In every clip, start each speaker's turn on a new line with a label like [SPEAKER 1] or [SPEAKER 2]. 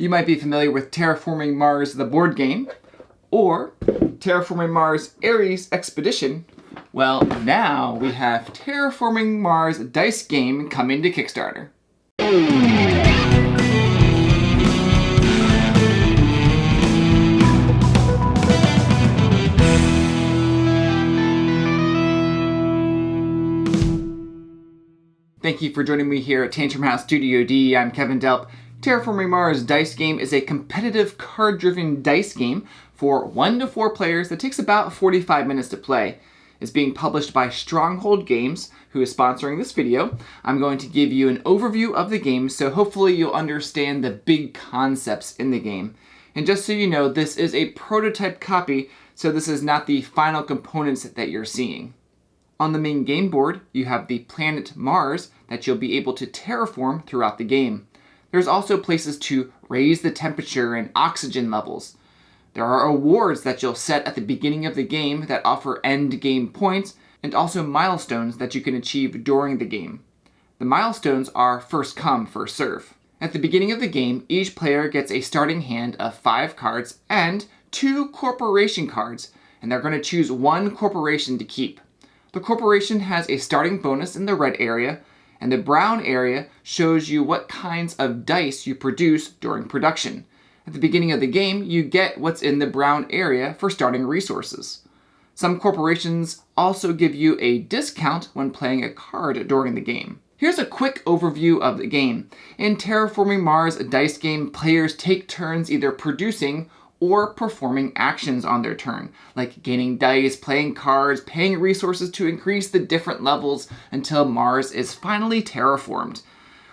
[SPEAKER 1] You might be familiar with Terraforming Mars, the board game, or Terraforming Mars Ares Expedition. Well, now we have Terraforming Mars Dice Game coming to Kickstarter. Thank you for joining me here at Tantrum House Studio D. I'm Kevin Delp. Terraforming Mars Dice Game is a competitive card-driven dice game for 1 to 4 players that takes about 45 minutes to play. It's being published by Stronghold Games, who is sponsoring this video. I'm going to give you an overview of the game, so hopefully you'll understand the big concepts in the game. And just so you know, this is a prototype copy, so this is not the final components that you're seeing. On the main game board, you have the planet Mars that you'll be able to terraform throughout the game. There's also places to raise the temperature and oxygen levels. There are awards that you'll set at the beginning of the game that offer end game points, and also milestones that you can achieve during the game. The milestones are first come, first serve. At the beginning of the game, each player gets a starting hand of 5 cards and 2 corporation cards, and they're going to choose one corporation to keep. The corporation has a starting bonus in the red area, and the brown area shows you what kinds of dice you produce during production. At the beginning of the game, you get what's in the brown area for starting resources. Some corporations also give you a discount when playing a card during the game. Here's a quick overview of the game. In Terraforming Mars Dice Game, players take turns either producing or performing actions on their turn, like gaining dice, playing cards, paying resources to increase the different levels until Mars is finally terraformed,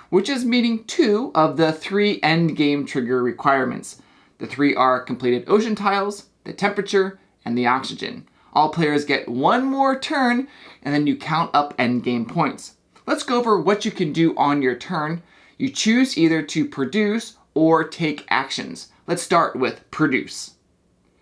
[SPEAKER 1] which is meeting 2 of the 3 endgame trigger requirements. The 3 are completed ocean tiles, the temperature, and the oxygen. All players get 1 more turn, and then you count up endgame points. Let's go over what you can do on your turn. You choose either to produce or take actions. Let's start with produce.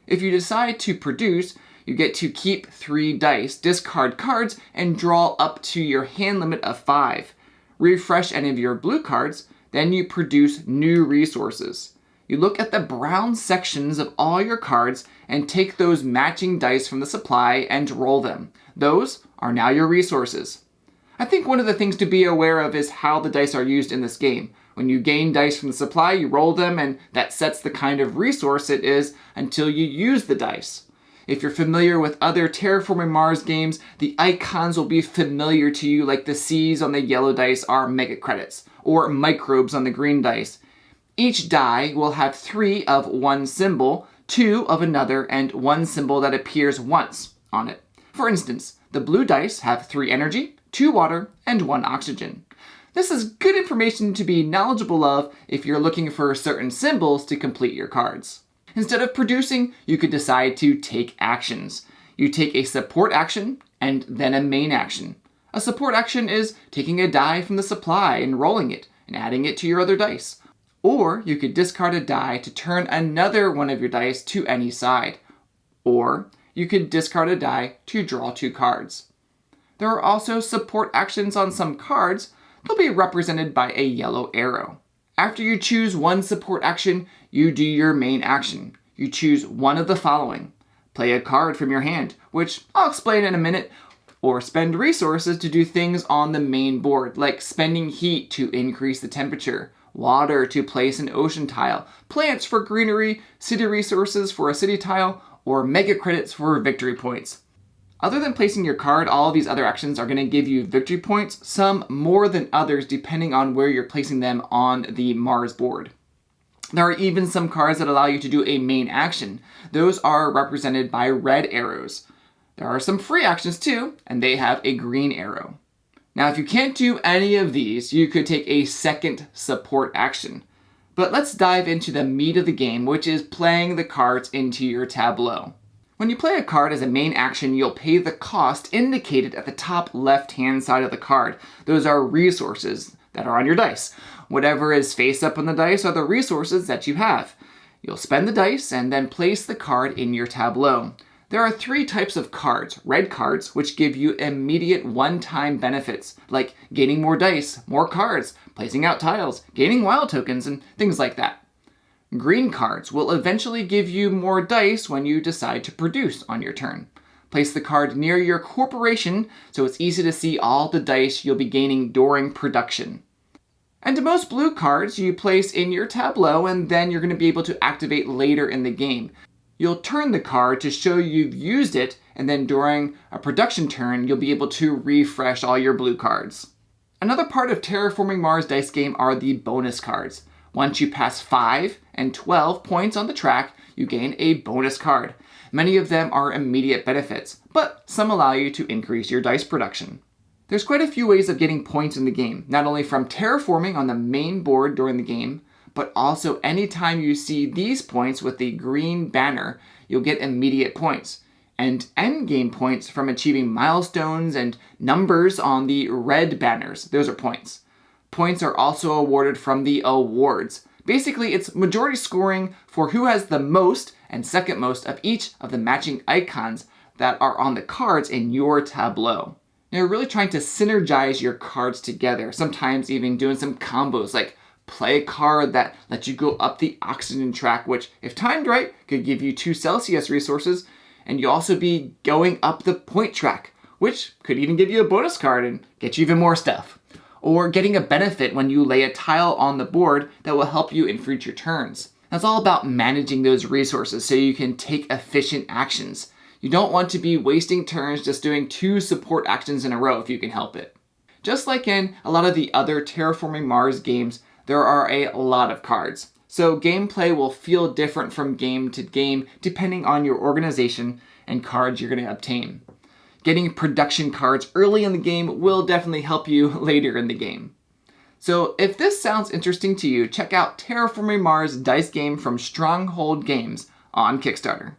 [SPEAKER 1] If you decide to produce, you get to keep 3 dice, discard cards, and draw up to your hand limit of 5. Refresh any of your blue cards, then you produce new resources. You look at the brown sections of all your cards and take those matching dice from the supply and roll them. Those are now your resources. I think one of the things to be aware of is how the dice are used in this game. When you gain dice from the supply, you roll them, and that sets the kind of resource it is until you use the dice. If you're familiar with other Terraforming Mars games, the icons will be familiar to you, like the C's on the yellow dice are mega credits, or microbes on the green dice. Each die will have 3 of one symbol, 2 of another, and 1 symbol that appears once on it. For instance, the blue dice have 3 energy, 2 water, and 1 oxygen. This is good information to be knowledgeable of if you're looking for certain symbols to complete your cards. Instead of producing, you could decide to take actions. You take a support action and then a main action. A support action is taking a die from the supply and rolling it and adding it to your other dice. Or you could discard a die to turn another one of your dice to any side. Or you could discard a die to draw 2 cards. There are also support actions on some cards. They'll be represented by a yellow arrow. After you choose one support action, you do your main action. You choose one of the following. Play a card from your hand, which I'll explain in a minute, or spend resources to do things on the main board, like spending heat to increase the temperature, water to place an ocean tile, plants for greenery, city resources for a city tile, or mega credits for victory points. Other than placing your card, all of these other actions are going to give you victory points, some more than others depending on where you're placing them on the Mars board. There are even some cards that allow you to do a main action. Those are represented by red arrows. There are some free actions too, and they have a green arrow. Now, if you can't do any of these, you could take a second support action. But let's dive into the meat of the game, which is playing the cards into your tableau. When you play a card as a main action, you'll pay the cost indicated at the top left-hand side of the card. Those are resources that are on your dice. Whatever is face up on the dice are the resources that you have. You'll spend the dice and then place the card in your tableau. There are 3 types of cards. Red cards, which give you immediate one-time benefits, like gaining more dice, more cards, placing out tiles, gaining wild tokens, and things like that. Green cards will eventually give you more dice when you decide to produce on your turn. Place the card near your corporation so it's easy to see all the dice you'll be gaining during production. And most blue cards you place in your tableau, and then you're going to be able to activate later in the game. You'll turn the card to show you've used it, and then during a production turn, you'll be able to refresh all your blue cards. Another part of Terraforming Mars Dice Game are the bonus cards. Once you pass 5 and 12 points on the track, you gain a bonus card. Many of them are immediate benefits, but some allow you to increase your dice production. There's quite a few ways of getting points in the game, not only from terraforming on the main board during the game, but also anytime you see these points with the green banner, you'll get immediate points. And endgame points from achieving milestones and numbers on the red banners. Those are points. Points are also awarded from the awards. Basically, it's majority scoring for who has the most and second most of each of the matching icons that are on the cards in your tableau. Now, you're really trying to synergize your cards together, sometimes even doing some combos like play a card that lets you go up the oxygen track, which, if timed right, could give you 2 Celsius resources, and you'll also be going up the point track, which could even give you a bonus card and get you even more stuff. Or getting a benefit when you lay a tile on the board that will help you in future turns. That's all about managing those resources so you can take efficient actions. You don't want to be wasting turns just doing 2 support actions in a row if you can help it. Just like in a lot of the other Terraforming Mars games, there are a lot of cards. So gameplay will feel different from game to game depending on your organization and cards you're going to obtain. Getting production cards early in the game will definitely help you later in the game. So if this sounds interesting to you, check out Terraforming Mars Dice Game from Stronghold Games on Kickstarter.